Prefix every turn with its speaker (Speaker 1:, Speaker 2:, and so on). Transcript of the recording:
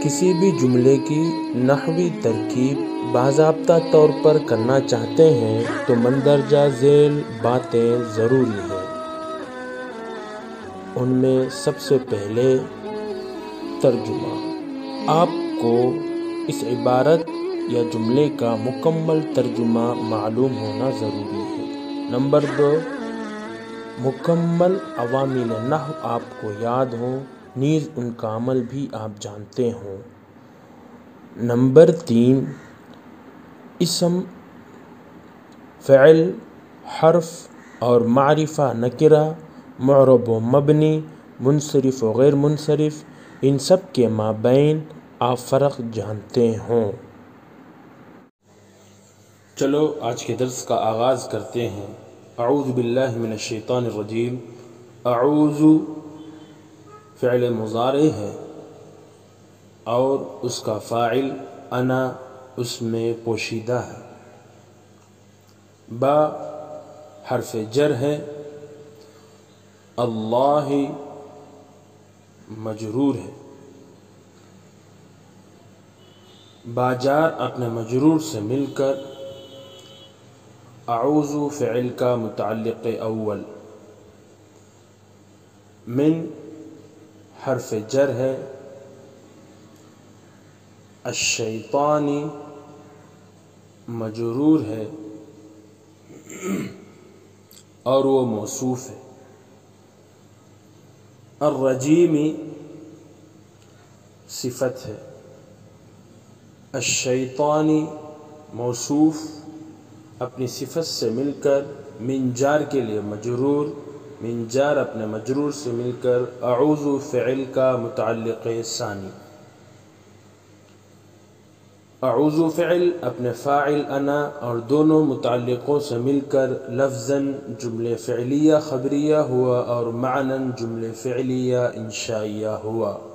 Speaker 1: کسی بھی جملے کی نحوی ترکیب باضابطہ طور پر کرنا چاہتے ہیں تو مندرجہ ذیل باتیں ضروری ہیں۔ ان میں سب سے پہلے ترجمہ۔ آپ کو اس عبارت یا جملے کا مکمل ترجمہ معلوم ہونا ضروری ہے۔ نمبر 2، مکمل عوامل نحو آپ کو یاد ہوں، نیز ان کا عمل بھی آپ جانتے ہوں۔ نمبر 3، اسم، فعل، حرف اور معرفہ نکرہ، معرب و مبنی، منصرف و غیر منصرف، ان سب کے مابین آپ فرق جانتے ہوں۔ چلو آج کے درس کا آغاز کرتے ہیں۔ اعوذ باللہ من الشیطان الرجیم۔ اعوذ فعل مضارع ہے اور اس کا فاعل انا اس میں پوشیدہ ہے۔ با حرف جر ہے، اللہ مجرور ہے۔ باجار اپنے مجرور سے مل کر اعوذ فعل کا متعلق اول۔ من حرف جر ہے، الشیطانی مجرور ہے اور وہ موصوف ہے۔ الرجیمی صفت ہے، الشیطانی موصوف اپنی صفت سے مل کر من جار کے لیے مجرور، من جار اپنے مجرور سے مل کر اعوذ فعل کا متعلق ثانی۔ اعوذ فعل اپنے فاعل انا اور دونوں متعلقوں سے مل کر لفظاً جملے فعلیہ خبریہ ہوا اور معناً جملے فعلیہ انشائیہ ہوا۔